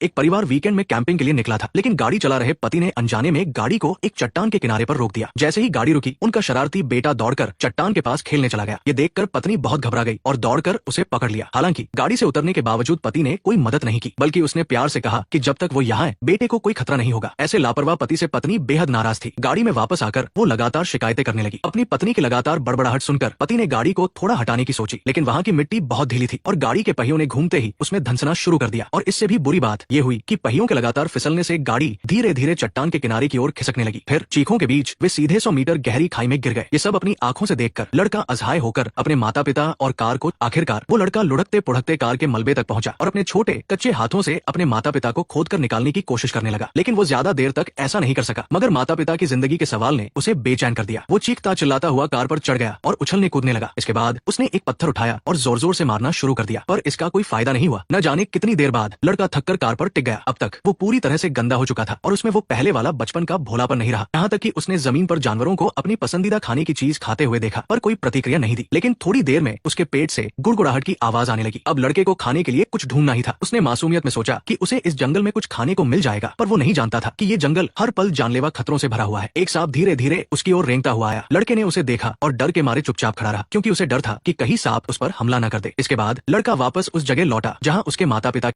एक परिवार वीकेंड में कैंपिंग के लिए निकला था, लेकिन गाड़ी चला रहे पति ने अनजाने में गाड़ी को एक चट्टान के किनारे पर रोक दिया। जैसे ही गाड़ी रुकी, उनका शरारती बेटा दौड़कर चट्टान के पास खेलने चला गया। ये देखकर पत्नी बहुत घबरा गई और दौड़कर उसे पकड़ लिया। हालांकि गाड़ी से उतरने के बावजूद पति ने कोई मदद नहीं की, बल्कि उसने प्यार से कहा कि जब तक वो यहाँ है बेटे को कोई खतरा नहीं होगा। ऐसे लापरवाह पति से पत्नी बेहद नाराज थी। गाड़ी में वापस आकर वो लगातार शिकायतें करने लगी। अपनी पत्नी की लगातार बड़बड़ाहट सुनकर पति ने गाड़ी को थोड़ा हटाने की सोची, लेकिन वहाँ की मिट्टी बहुत ढीली थी और गाड़ी के पहियों ने घूमते ही उसमें धंसना शुरू कर दिया। और इससे भी बुरी बात ये हुई कि पहियों के लगातार फिसलने से गाड़ी धीरे धीरे चट्टान के किनारे की ओर खिसकने लगी। फिर चीखों के बीच वे सीधे 100 मीटर गहरी खाई में गिर गए। ये सब अपनी आंखों से देखकर लड़का असहाय होकर अपने माता पिता और कार को आखिरकार वो लड़का लुढ़कते पुढ़कते कार के मलबे तक पहुंचा और अपने छोटे कच्चे हाथों से अपने माता पिता को खोदकर निकालने की कोशिश करने लगा। लेकिन वो ज्यादा देर तक ऐसा नहीं कर सका, मगर माता पिता की जिंदगी के सवाल ने उसे बेचैन कर दिया। वो चीखता चिल्लाता हुआ कार पर चढ़ गया और उछलने कूदने लगा। इसके बाद उसने एक पत्थर उठाया और जोर जोर से मारना शुरू कर दिया, पर इसका कोई फायदा नहीं हुआ। न जाने कितनी देर बाद लड़का थककर कार पर टिक गया। अब तक वो पूरी तरह से गंदा हो चुका था और उसमें वो पहले वाला बचपन का भोलापन नहीं रहा। यहाँ तक कि उसने जमीन पर जानवरों को अपनी पसंदीदा खाने की चीज खाते हुए देखा, पर कोई प्रतिक्रिया नहीं दी। लेकिन थोड़ी देर में उसके पेट से गुड़गुड़ाहट की आवाज आने लगी। अब लड़के को खाने के लिए कुछ ढूंढना ही था। उसने मासूमियत में सोचा कि उसे इस जंगल में कुछ खाने को मिल जाएगा, पर वो नहीं जानता था कि ये जंगल हर पल जानलेवा खतरों से भरा हुआ है। एक सांप धीरे धीरे उसकी ओर रेंगता हुआ आया। लड़के ने उसे देखा और डर के मारे चुपचाप खड़ा रहा, क्योंकि उसे डर था कि कहीं सांप उस पर हमला न कर दे। इसके बाद लड़का वापस उस जगह लौटा जहां उसके माता पिता,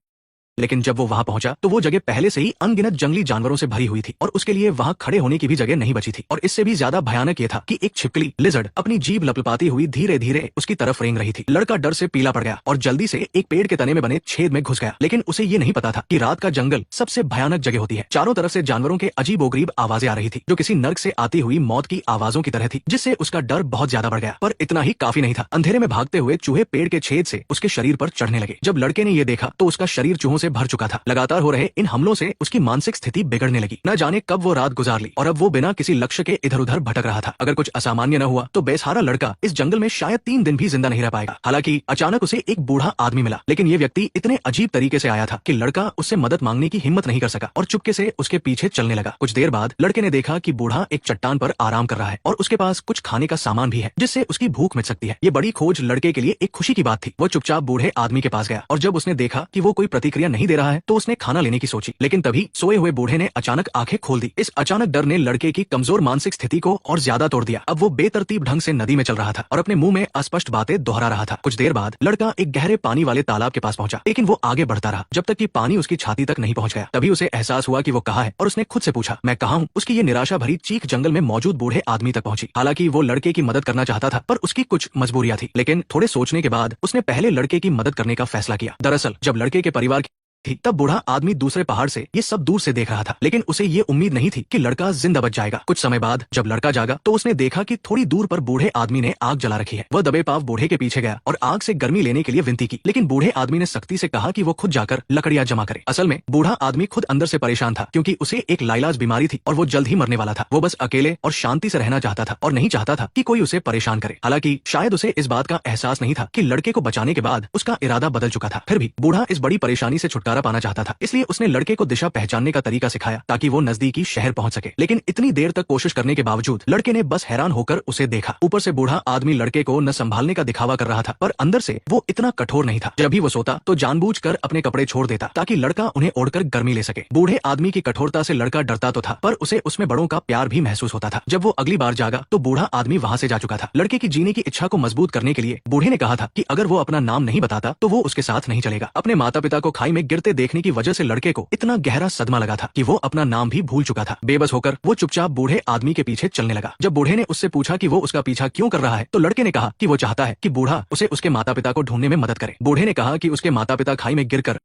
लेकिन जब वो वहां पहुंचा तो वो जगह पहले से ही अनगिनत जंगली जानवरों से भरी हुई थी और उसके लिए वहां खड़े होने की भी जगह नहीं बची थी। और इससे भी ज्यादा भयानक ये था कि एक छिपकली लिजर्ड अपनी जीभ लपलपाती हुई धीरे धीरे उसकी तरफ रेंग रही थी। लड़का डर से पीला पड़ गया और जल्दी से एक पेड़ के तने में बने छेद में घुस गया। लेकिन उसे ये नहीं पता था कि रात का जंगल सबसे भयानक जगह होती है। चारों तरफ से जानवरों के अजीबोगरीब आवाजें आ रही थी, जो किसी नर्क से आती हुई मौत की आवाजों की तरह थी, जिससे उसका डर बहुत ज्यादा बढ़ गया। पर इतना ही काफी नहीं था। अंधेरे में भागते हुए चूहे पेड़ के छेद से उसके शरीर पर चढ़ने लगे। जब लड़के ने ये देखा तो उसका शरीर चूहों से भर चुका था। लगातार हो रहे इन हमलों से उसकी मानसिक स्थिति बिगड़ने लगी। न जाने कब वो रात गुजार ली और अब वो बिना किसी लक्ष्य के इधर उधर भटक रहा था। अगर कुछ असामान्य न हुआ तो बेसहारा लड़का इस जंगल में शायद 3 दिन भी जिंदा नहीं रह पाएगा। हालांकि अचानक उसे एक बूढ़ा आदमी मिला, लेकिन ये व्यक्ति इतने अजीब तरीके से आया था कि लड़का उससे मदद मांगने की हिम्मत नहीं कर सका और चुपके से उसके पीछे चलने लगा। कुछ देर बाद लड़के ने देखा कि बूढ़ा एक चट्टान पर आराम कर रहा है और उसके पास कुछ खाने का सामान भी है, जिससे उसकी भूख मिट सकती है। ये बड़ी खोज लड़के के लिए एक खुशी की बात थी। वो चुपचाप बूढ़े आदमी के पास गया और जब उसने देखा कि वो कोई प्रतिक्रिया नहीं दे रहा है तो उसने खाना लेने की सोची। लेकिन तभी सोए हुए बूढ़े ने अचानक आंखें खोल दी। इस अचानक डर ने लड़के की कमजोर मानसिक स्थिति को और ज्यादा तोड़ दिया। अब वो बेतरतीब ढंग से नदी में चल रहा था और अपने मुंह में अस्पष्ट बातें दोहरा रहा था। कुछ देर बाद लड़का एक गहरे पानी वाले तालाब के पास पहुंचा, लेकिन वो आगे बढ़ता रहा जब तक कि पानी उसकी छाती तक नहीं पहुंच गया। तभी उसे एहसास हुआ कि वो कहाँ है और उसने खुद से पूछा, मैं कहाँ हूँ। उसकी ये निराशा भरी चीख जंगल में मौजूद बूढ़े आदमी तक पहुंची। हालांकि वो लड़के की मदद करना चाहता था, पर उसकी कुछ मजबूरियां थी। लेकिन थोड़े सोचने के बाद उसने पहले लड़के की मदद करने का फैसला किया। दरअसल जब लड़के के परिवार थी तब बूढ़ा आदमी दूसरे पहाड़ से ये सब दूर से देख रहा था, लेकिन उसे ये उम्मीद नहीं थी कि लड़का जिंदा बच जाएगा। कुछ समय बाद जब लड़का जागा तो उसने देखा कि थोड़ी दूर पर बूढ़े आदमी ने आग जला रखी है। वह दबे पांव बूढ़े के पीछे गया और आग से गर्मी लेने के लिए विनती की, लेकिन बूढ़े आदमी ने सख्ती से कहा कि वो खुद जाकर लकड़ियां जमा करे। असल में बूढ़ा आदमी खुद अंदर से परेशान था, क्योंकि उसे एक लाइलाज बीमारी थी और वो जल्द ही मरने वाला था। वो बस अकेले और शांति से रहना चाहता था और नहीं चाहता था कि कोई उसे परेशान करे। हालांकि शायद उसे इस बात का एहसास नहीं था कि लड़के को बचाने के बाद उसका इरादा बदल चुका था। फिर भी बूढ़ा इस बड़ी परेशानी से छुटकारा पाना चाहता था, इसलिए उसने लड़के को दिशा पहचानने का तरीका सिखाया ताकि वो नजदीकी शहर पहुंच सके। लेकिन इतनी देर तक कोशिश करने के बावजूद लड़के ने बस हैरान होकर उसे देखा। ऊपर से बूढ़ा आदमी लड़के को न संभालने का दिखावा कर रहा था, पर अंदर से वो इतना कठोर नहीं था। जब भी वो सोता तो जानबूझकर अपने कपड़े छोड़ देता ताकि लड़का उन्हें ओढ़कर गर्मी ले सके। बूढ़े आदमी की कठोरता से लड़का डरता तो था, पर उसे उसमें बड़ों का प्यार भी महसूस होता था। जब वो अगली बार जागा तो बूढ़ा आदमी वहां से जा चुका था। लड़के की जीने की इच्छा को मजबूत करने के लिए बूढ़े ने कहा था कि अगर वो अपना नाम नहीं बताता तो वो उसके साथ नहीं चलेगा। अपने माता पिता को खाई में गिरते देखने की वजह से लड़के को इतना गहरा सदमा लगा था कि वो अपना नाम भी भूल चुका था। बेबस होकर वो चुपचाप बूढ़े आदमी के पीछे चलने लगा। जब बूढ़े ने उससे पूछा कि वो उसका पीछा क्यों कर रहा है तो लड़के ने कहा कि वो चाहता है कि बूढ़ा उसे उसके माता पिता को ढूंढने में मदद करे। बूढ़े ने कहा कि उसके माता पिता खाई में गिरकर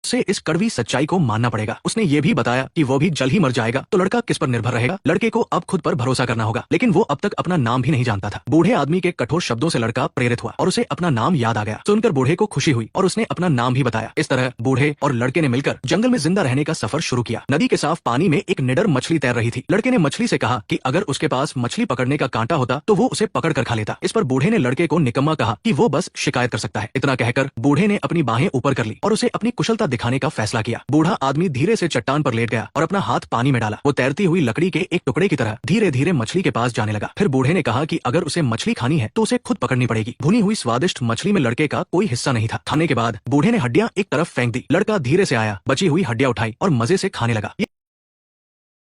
उसे इस कड़वी सच्चाई को मानना पड़ेगा। उसने ये भी बताया कि वो भी जल्द ही मर जाएगा, तो लड़का किस पर निर्भर रहेगा। लड़के को अब खुद पर भरोसा करना होगा, लेकिन वो अब तक अपना नाम भी नहीं जानता था। बूढ़े आदमी के कठोर शब्दों से लड़का प्रेरित हुआ और उसे अपना नाम याद आ गया। सुनकर बूढ़े को खुशी हुई और उसने अपना नाम भी बताया। इस तरह बूढ़े और लड़के ने मिलकर जंगल में जिंदा रहने का सफर शुरू किया। नदी के साफ पानी में एक निडर मछली तैर रही थी। लड़के ने मछली से कहा कि अगर उसके पास मछली पकड़ने का कांटा होता तो वो उसे पकड़ कर खा लेता। इस पर बूढ़े ने लड़के को निकम्मा कहा कि वो बस शिकायत कर सकता है। इतना कहकर बूढ़े ने अपनी बाहें ऊपर कर ली और उसे अपनी कुशलता दिखाने का फैसला किया। बूढ़ा आदमी धीरे से चट्टान पर लेट गया और अपना हाथ पानी में डाला। वो तैरती हुई लकड़ी के एक टुकड़े की तरह धीरे धीरे मछली के पास जाने लगा। फिर बूढ़े ने कहा कि अगर उसे मछली खानी है तो उसे खुद पकड़नी पड़ेगी। भुनी हुई स्वादिष्ट मछली में लड़के का कोई हिस्सा नहीं था। खाने के बाद बूढ़े ने हड्डियां एक तरफ फेंक दी। लड़का धीरे से आया, बची हुई हड्डियां उठाई और मजे से खाने लगा।